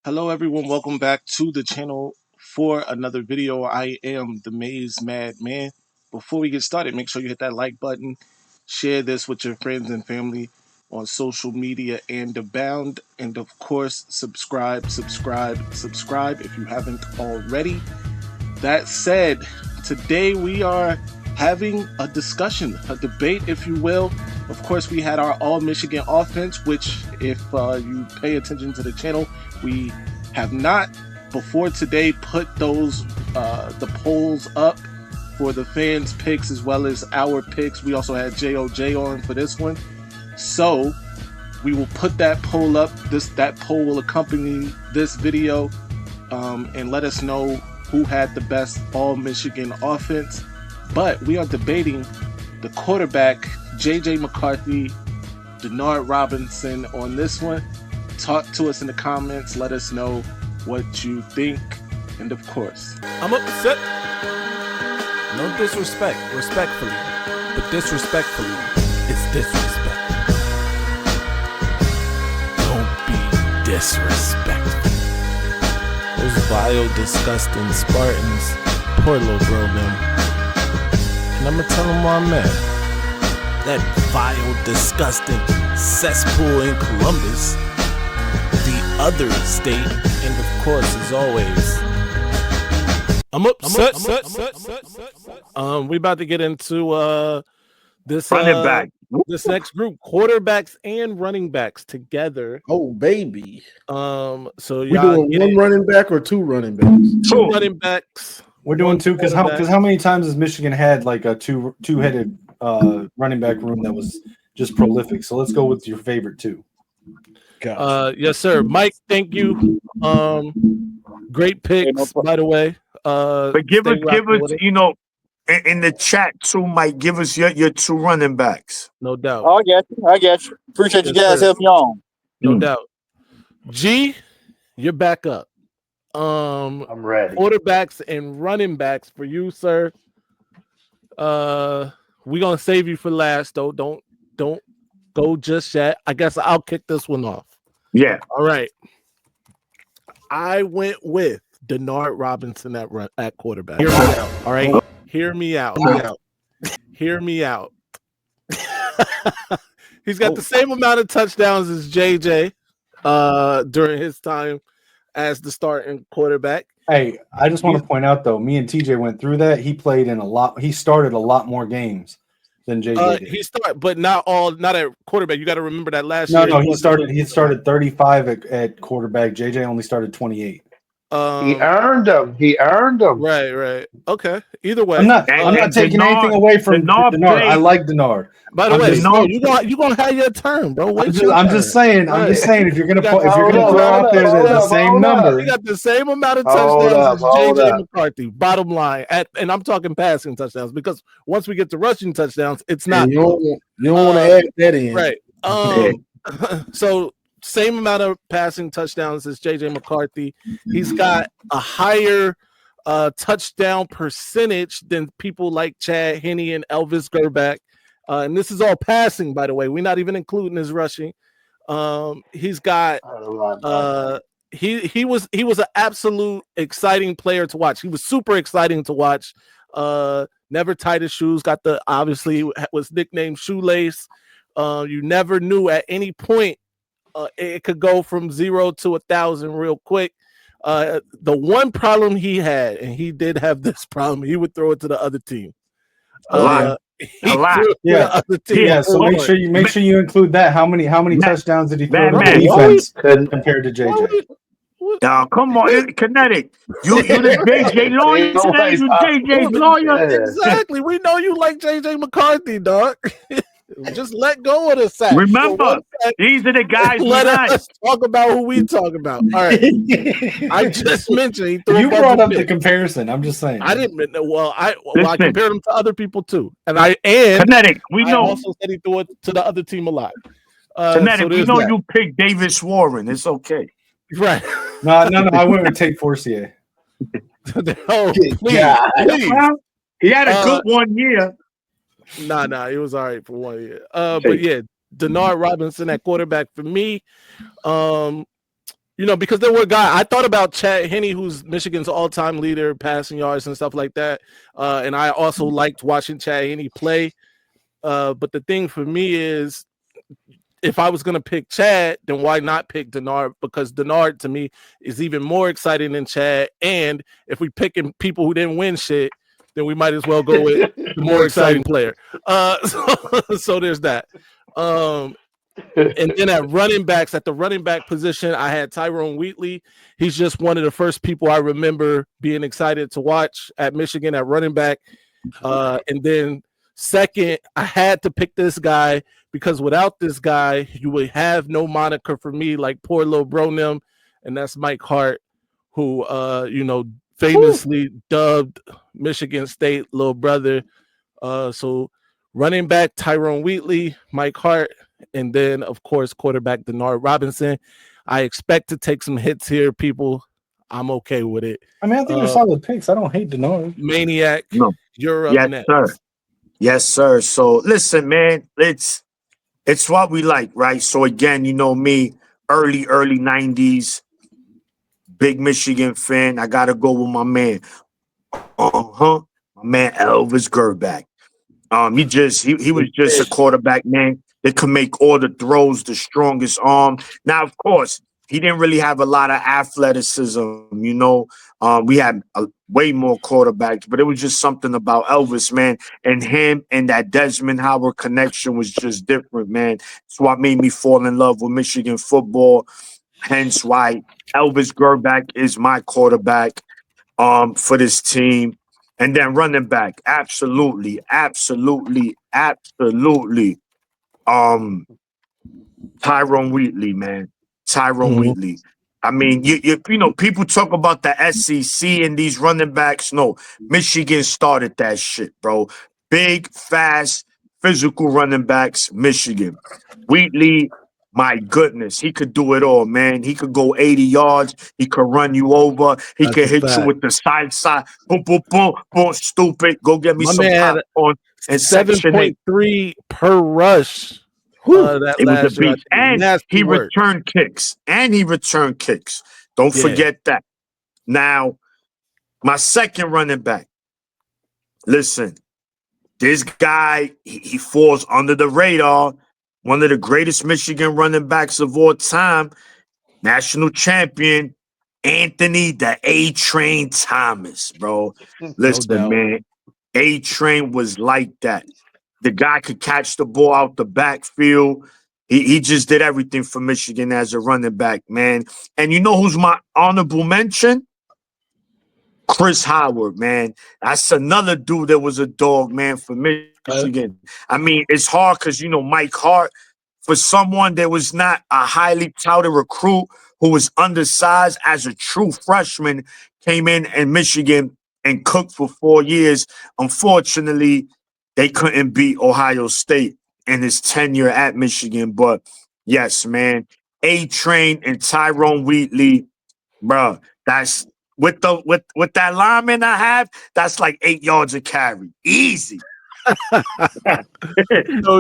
Hello everyone, welcome back to the channel for another video. I am the Maize Madman. Before we get started, make sure you hit that like button, share this with your friends and family on social media and abound, and of course, subscribe if you haven't already. That said, today we are having a discussion, a debate, if you will. Of course, we had our All-Michigan offense, which, if you pay attention to the channel, we have not before today put those the polls up for the fans' picks as well as our picks. We also had JOJ on for this one, so we will put that poll up. That poll will accompany this video and let us know who had the best All-Michigan offense. But we are debating the quarterback, JJ McCarthy, Denard Robinson on this one. Talk to us in the comments. Let us know what you think. And of course, I'm upset. No disrespect, respectfully. But disrespectfully, it's disrespect. Don't be disrespectful. Those vile, disgusting Spartans. Poor little bro, man. And I'm gonna tell him where I'm at. That vile, disgusting cesspool in Columbus. The other state, and of course, as always, I'm upset. We about to get into this running back. This next group, quarterbacks and running backs together. Oh baby! So we doing one running back or two running backs? Two running backs. We're doing two because how many times has Michigan had like a two-headed running back room that was just prolific? So let's go with your favorite two. Gotcha. Yes, sir. Mike, thank you. Great picks, by the way. But give us, you know, in the chat too, Mike. Give us your two running backs. No doubt. Oh, I get you. Appreciate you guys helping me on. No doubt. G, you're back up. I'm ready. Quarterbacks and running backs for you, sir. We're gonna save you for last, though. Don't go just yet. I guess I'll kick this one off. Yeah. All right. I went with Denard Robinson at quarterback. Hear me out. All right. Hear me out. Hear me out. He's got the same amount of touchdowns as JJ during his time as the starting quarterback. Hey, I just want to point out though, me and TJ went through that. He played in he started a lot more games than JJ did. He started, but not at quarterback. You got to remember that last year. No, he started 35 at quarterback. JJ only started 28. He earned them. Right. Okay. Either way, I'm not taking anything away from Denard. I like Denard. By the way, you gonna have your turn, bro. I'm just saying. If you're gonna throw out there the same number, he got the same amount of touchdowns as JJ McCarthy. Bottom line, and I'm talking passing touchdowns because once we get to rushing touchdowns, it's not. You don't want to add that in, right? So. Same amount of passing touchdowns as JJ McCarthy. He's got a higher touchdown percentage than people like Chad Henne and Elvis Gerback. And this is all passing, by the way. We're not even including his rushing. He's got he was an absolute exciting player to watch. He was super exciting to watch. Never tied his shoes. Obviously was nicknamed Shoelace. You never knew at any point. It could go from 0 to 1,000 real quick. The one problem he had, and he did have this problem, he would throw it to the other team. A lot. Yeah. So make sure you include that. How many touchdowns did he throw to defense compared to JJ? Now come on, Kinetic. You the JJ lawyer today. You JJ's lawyer. Exactly. We know you like JJ McCarthy, dog. Just let go of the sack. Remember, these are the guys. Let us talk about who we talk about. All right. I just mentioned you brought up the comparison. I'm just saying. I didn't. Well, I compared him to other people too, and Kinetic. We know. I also said he threw it to the other team a lot. Kinetic. We know you picked Davis Warren. It's okay. Right. No. I went with Tate Forcier. Oh, please. He had a good 1 year. Nah, it was all right for 1 year. But yeah, Denard Robinson at quarterback for me. because there were guys. I thought about Chad Henne, who's Michigan's all-time leader, passing yards and stuff like that. And I also liked watching Chad Henne play. But the thing for me is, if I was going to pick Chad, then why not pick Denard? Because Denard, to me, is even more exciting than Chad. And if we picking people who didn't win shit, then we might as well go with the more exciting player. So there's that. And then at the running back position, I had Tyrone Wheatley. He's just one of the first people I remember being excited to watch at Michigan at running back. And then second, I had to pick this guy because without this guy, you would have no moniker for me like poor little Bronim, and that's Mike Hart, who famously dubbed Michigan State little brother. So running back Tyrone Wheatley, Mike Hart, and then of course quarterback Denard Robinson. I expect to take some hits here, people. I'm okay with it. I mean, I think they're solid picks. I don't hate Denard. Maniac, you're up yes, next. Sir. Yes, sir. So listen, man, it's what we like, right? So again, you know me, early 90s, big Michigan fan. I gotta go with my man. My man Elvis Gerback. He was just a quarterback, man. That could make all the throws, the strongest arm. Now, of course, he didn't really have a lot of athleticism, we had way more quarterbacks, but it was just something about Elvis, man, and him and that Desmond Howard connection was just different, man. It's what made me fall in love with Michigan football. Hence why Elvis Gerback is my quarterback for this team. And then running back, absolutely. Tyrone Wheatley, man. Wheatley. I mean, you people talk about the SEC and these running backs. No, Michigan started that shit, bro. Big, fast, physical running backs, Michigan. Wheatley, my goodness, he could do it all, man. He could go 80 yards. He could run you over. He could hit you with the side. Boom, boom, boom, boom, stupid. Go get me some popcorn. And 7.3 per rush. It was a beast. And he returned kicks. Don't forget that. Now, my second running back. Listen, this guy, he falls under the radar. One of the greatest Michigan running backs of all time. National champion, Anthony the A-Train Thomas, bro. Listen, man. A-Train was like that. The guy could catch the ball out the backfield. He just did everything for Michigan as a running back, man. And you know who's my honorable mention? Chris Howard, man. That's another dude that was a dog, man, for Michigan. I mean, it's hard because, Mike Hart, for someone that was not a highly touted recruit who was undersized as a true freshman, came in Michigan and cooked for 4 years. Unfortunately, they couldn't beat Ohio State in his tenure at Michigan. But yes, man, A-Train and Tyrone Wheatley, bro, that's with that lineman I have, that's like 8 yards a carry. Easy. No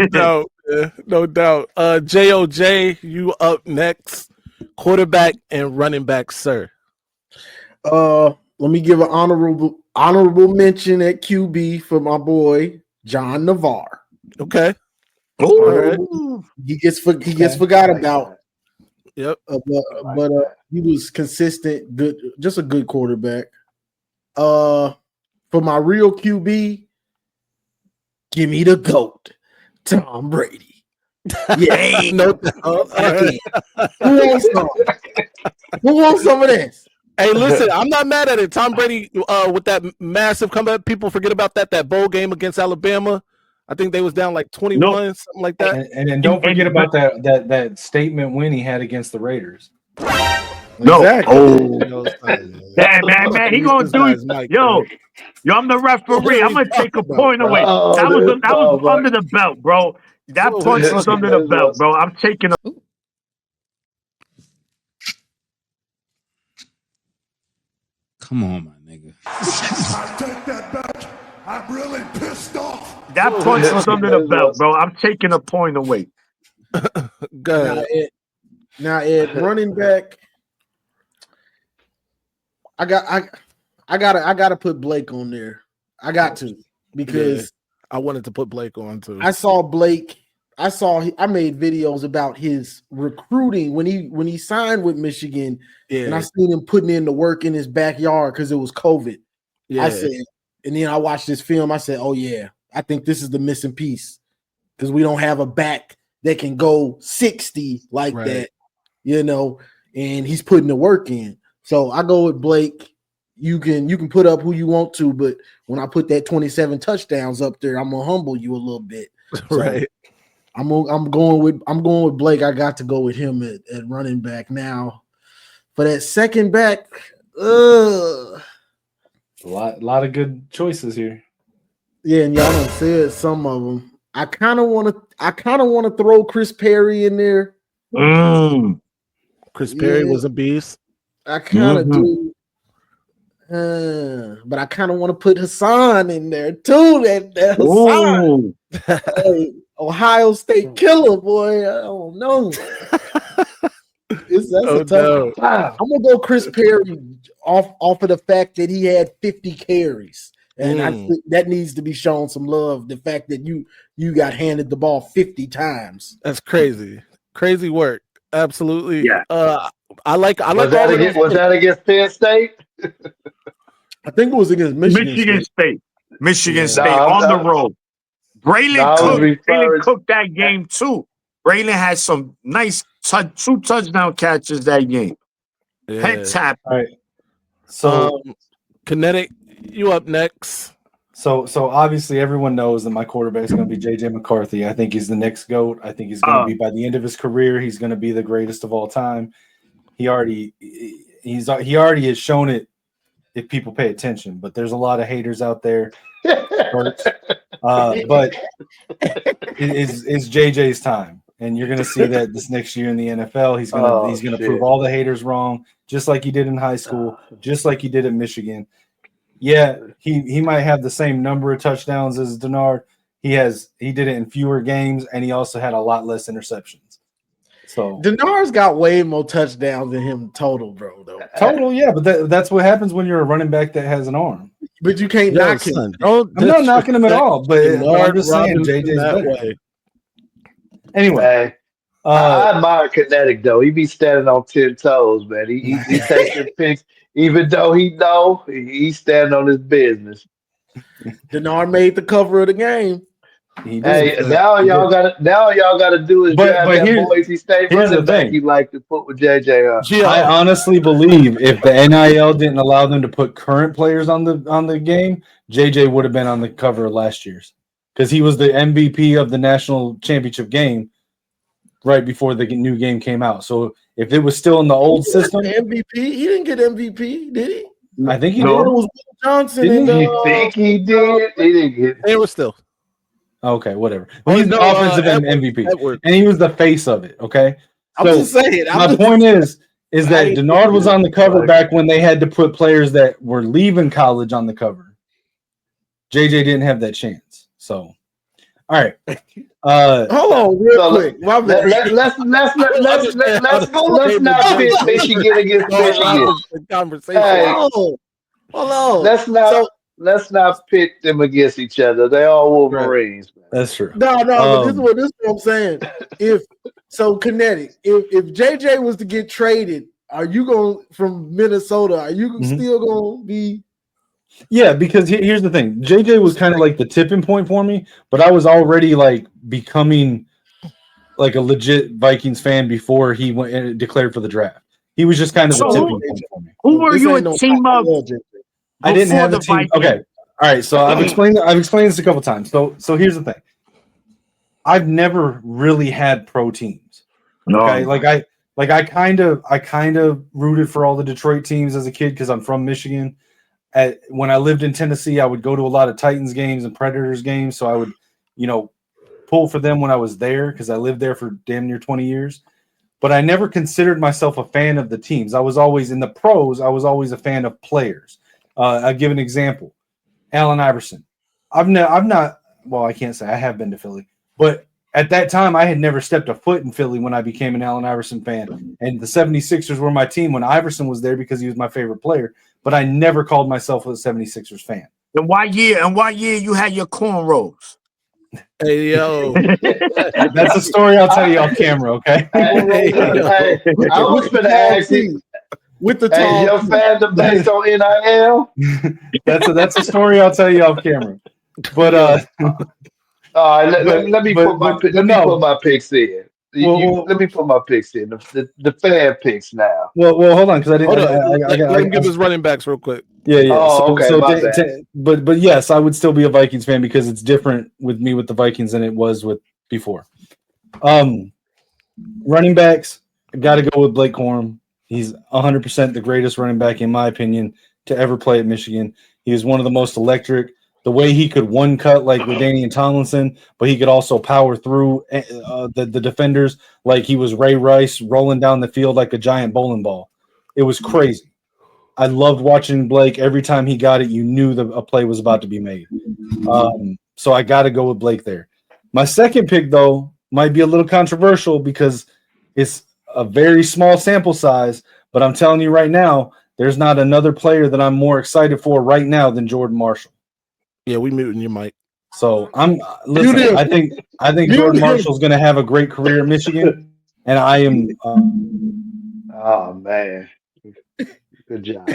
doubt. No doubt. JOJ, you up next. Quarterback and running back, sir. Let me give an honorable mention at QB for my boy John Navarre. Okay. Right. He gets forgot about. Yep. But he was consistent, good, just a good quarterback. For my real QB, give me the GOAT, Tom Brady. Yeah, no doubt. Who wants some of this? Hey, listen, I'm not mad at it. Tom Brady with that massive comeback. People forget about that bowl game against Alabama. I think they was down like 21, something like that. And then don't forget about that statement win he had against the Raiders. No. Exactly. Oh. man, he gonna do it. Yo, I'm the referee. I'm gonna take a point away. That was under the belt, bro. That point was under the belt, bro. I'm taking a. Come on, my nigga. I take that back. I'm really pissed off. That point was under the belt, bro. I'm taking a point away. Good. Now, Ed, running back, I gotta put Blake on there. I got to because I wanted to put Blake on too. I saw Blake. I made videos about his recruiting when he signed with Michigan, and I seen him putting in the work in his backyard because it was COVID. Yeah. I said, and then I watched this film. I said, "Oh yeah, I think this is the missing piece because we don't have a back that can go 60 like that, you know." And he's putting the work in. So I go with Blake. You can put up who you want to, but when I put that 27 touchdowns up there, I'm gonna humble you a little bit. So right. I'm going with Blake. I got to go with him at running back. Now for that second back, a lot of good choices here. Yeah, and y'all done said some of them. I kind of want to throw Chris Perry in there. Chris Perry was a beast. I kind of do. But I kind of want to put Hassan in there too. That Hassan, hey, Ohio State killer, boy. I don't know. That's a tough. I'm gonna go Chris Perry off of the fact that he had 50 carries, and I think that needs to be shown some love. The fact that you got handed the ball 50 times. That's crazy. Crazy work. Absolutely. Yeah. I like. Was that against Penn State? I think it was against Michigan State. Michigan State on the road. Braylon cooked that game too. Braylon had some nice 2 touchdown catches that game. Head tap. All right. So Kinetic, you up next. So obviously everyone knows that my quarterback is going to be JJ McCarthy. I think he's the next GOAT. I think he's going to be, by the end of his career, he's going to be the greatest of all time. He already has shown it if people pay attention, but there's a lot of haters out there. But it's JJ's time, and you're going to see that this next year in the NFL. He's going to prove all the haters wrong, just like he did in high school, just like he did at Michigan. Yeah, he might have the same number of touchdowns as Denard. He did it in fewer games, and he also had a lot less interceptions. So Denard's got way more touchdowns than him total, bro. Though total, yeah, but that's what happens when you're a running back that has an arm. But you can't knock him. I'm not knocking him at all, but I'm just saying JJ's better. Way. Anyway, I admire Kinetic though. He be standing on 10 toes, man. He taking picks, even though he's standing on his business. Denard made the cover of the game. Hey, now y'all gotta do is grab that Boise State running back you like to put with JJ. I honestly believe if the NIL didn't allow them to put current players on the game, JJ would have been on the cover of last year's because he was the MVP of the national championship game right before the new game came out. So if it was still in the old system, MVP, he didn't get MVP, did he? I think he did. It was Will Johnson. You think he did? He didn't get. They were still. Okay, whatever. Well, he's the offensive MVP, and he was the face of it. Okay, I'm just saying. My point is that Denard was on the cover back when they had to put players that were leaving college on the cover. JJ didn't have that chance. So, all right. Hold on, real quick. Let's not pit Michigan against Michigan. Conversation. Hey, hold on. Let's not pit them against each other. They all Wolverines. Right. That's true. No, but this is what I'm saying. Kinetic, if JJ was to get traded, are you going from Minnesota? Are you still going to be? Yeah, because here's the thing. JJ was kind of like the tipping point for me, but I was already like becoming like a legit Vikings fan before he went and declared for the draft. He was just kind of a tipping point for me. Who were you a team of? I didn't have a team. Okay. All right. So I've explained this a couple times. So here's the thing. I've never really had pro teams. Okay. I kind of rooted for all the Detroit teams as a kid because I'm from Michigan. When I lived in Tennessee, I would go to a lot of Titans games and Predators games. So I would, pull for them when I was there because I lived there for damn near 20 years. But I never considered myself a fan of the teams. I was always in the pros. I was always a fan of players. I'll give an example. Allen Iverson. I can't say I have been to Philly, but at that time, I had never stepped a foot in Philly when I became an Allen Iverson fan. And the 76ers were my team when Iverson was there because he was my favorite player. But I never called myself a 76ers fan. And what year you had your cornrows? Hey, yo. That's a story I'll tell you off camera, okay? Hey, I was going to ask you. With the hey, your fandom based on NIL? That's a story I'll tell you off camera. But let me put my picks in. Let me put my picks in. The fan picks now. Well, hold on, because I didn't. Let him give his running backs real quick. Yeah. Oh, okay. But yes, I would still be a Vikings fan because it's different with me with the Vikings than it was with before. Running backs, I got to go with Blake Corum. He's 100% the greatest running back, in my opinion, to ever play at Michigan. He was one of the most electric. The way he could one cut like LaDainian Tomlinson, but he could also power through the defenders like he was Ray Rice rolling down the field like a giant bowling ball. It was crazy. I loved watching Blake. Every time he got it, you knew a play was about to be made. So I got to go with Blake there. My second pick, though, might be a little controversial because it's a very small sample size, but I'm telling you right now, there's not another player that I'm more excited for right now than Jordan Marshall. Yeah, we muting your mic. So I think Jordan Marshall's going to have a great career at Michigan, and I am. Oh man, good job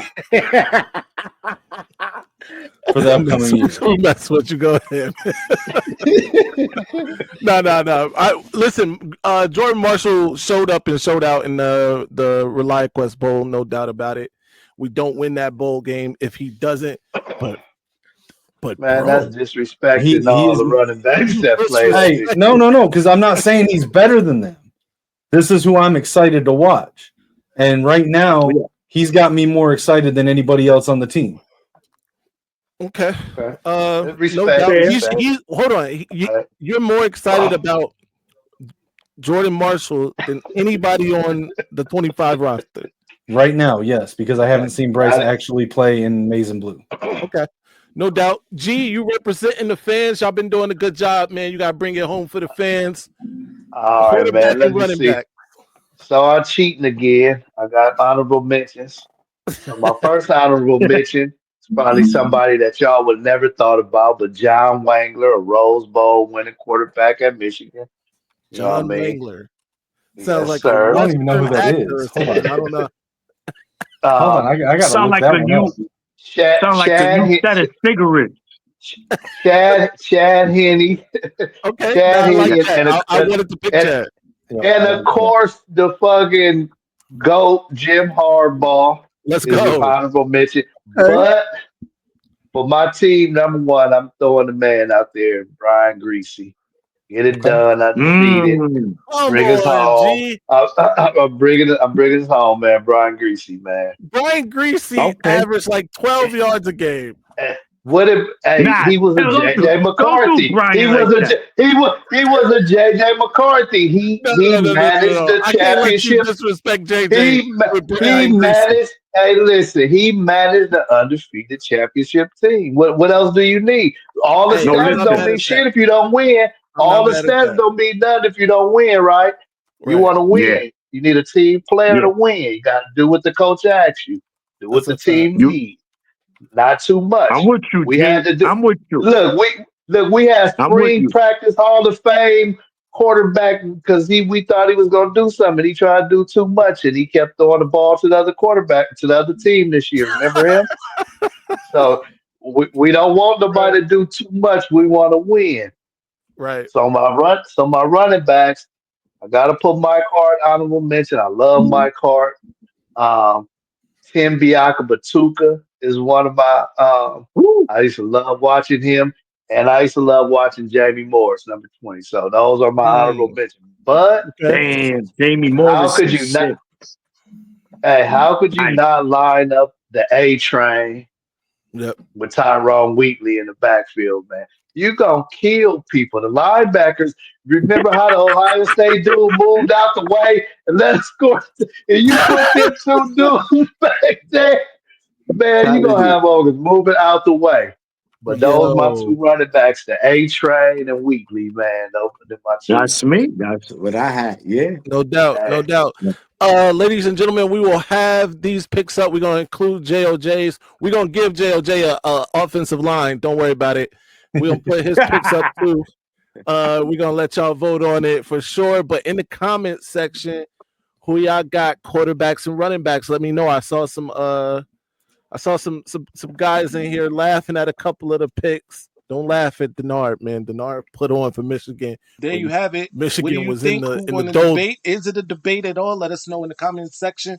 for the upcoming year. That's what you go ahead. No. Listen. Jordan Marshall showed up and showed out in the ReliaQuest Bowl, no doubt about it. We don't win that bowl game if he doesn't, but man, that's disrespecting all the running backs that play. Hey, no, because I'm not saying he's better than them. This is who I'm excited to watch, and right now he's got me more excited than anybody else on the team. Okay. Respect. No doubt. Hold on. You're more excited about Jordan Marshall than anybody on the 25 roster. Right now, yes, because I haven't seen Bryce actually play in Maize and Blue. Okay. No doubt. G, you representing the fans. Y'all been doing a good job, man. You got to bring it home for the fans. All right, man. Let me see. So I'm cheating again. I got honorable mentions. So my first honorable mention is probably somebody that y'all would never thought about, but John Wangler, a Rose Bowl winning quarterback at Michigan. John Wangler. yes, Sounds like sir. I don't even know who that is. Hold on. I don't know. Hold on. I got to sound look like that a one new. up. Sound like a new set of cigarettes. Chad Henne. Okay. Chad Henne I wanted to pick Chad. And of course, the fucking GOAT, Jim Harbaugh. Let's go. Honorable mention. But for my team, number one, I'm throwing the man out there, Brian Greasy. Get it done, undefeated. Bring us home. I'm bringing us home, man. Brian Greasy, man. Brian Greasy averaged like 12 yards a game. What if he was a JJ McCarthy? He was a JJ McCarthy. He managed the championship. Disrespect JJ. He managed. Hey, listen. He managed the undefeated championship team. What else do you need? All the stats don't mean shit if you don't win. All the stats don't mean nothing if you don't win, right? You want to win. Yeah. You need a team player to win. You got to do what the coach asks you. Do what the team needs. Not too much. I'm with you. We had to do. I'm with you. Look. We had spring practice Hall of Fame quarterback because we thought he was going to do something. He tried to do too much, and he kept throwing the ball to the other quarterback, to the other team this year. Remember him? So we don't want nobody to do too much. We want to win. Right. So my running backs, I got to put Mike Hart honorable mention. I love Mike Hart. Tim Biakabatuka is one of my. I used to love watching him, and I used to love watching Jamie Morris, number 20. So those are my honorable mentions. But damn, Jamie Morris. How could you not? Hey, how could you not line up the A train with Tyrone Wheatley in the backfield, man? You're going to kill people. The linebackers, remember how the Ohio State dude moved out the way and let us score? And you put them two dudes back there, man, you're going to have Ogres moving out the way. But those my two running backs, the A Train and Weekly, man. Those are my two. That's me. That's what I had. Yeah. No doubt. No doubt. Ladies and gentlemen, we will have these picks up. We're going to include JOJ's. We're going to give JOJ a offensive line. Don't worry about it. We're going to put his picks up too. We're going to let y'all vote on it for sure. But in the comment section, who y'all got quarterbacks and running backs? Let me know. I saw some guys in here laughing at a couple of the picks. Don't laugh at Denard, man. Denard put on for Michigan. There you have it. Michigan was in the debate. Is it a debate at all? Let us know in the comments section.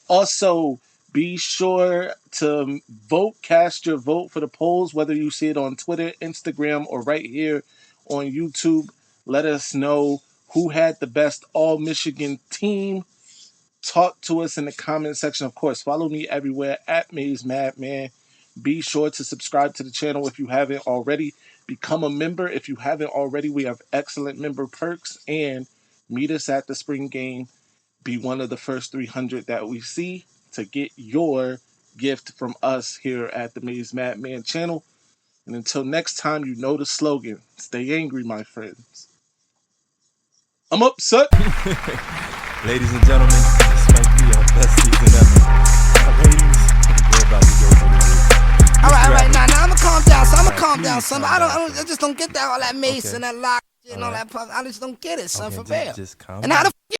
Also, be sure to vote, cast your vote for the polls, whether you see it on Twitter, Instagram, or right here on YouTube. Let us know who had the best all-Michigan team. Talk to us in the comment section. Of course, follow me everywhere at Maize Madman. Be sure to subscribe to the channel if you haven't already. Become a member if you haven't already. We have excellent member perks. And meet us at the spring game. Be one of the first 300 that we see to get your gift from us here at the Maize Madman channel. And until next time, you know the slogan. Stay angry, my friends. I'm upset. Ladies and gentlemen, this might be our best season ever. Ladies, we're about to go through the all right, now I'm gonna calm down. So I'm gonna calm down, son. I just don't get that all that Mace and that lock and all that. I just don't get it, son. For real. Just calm and how the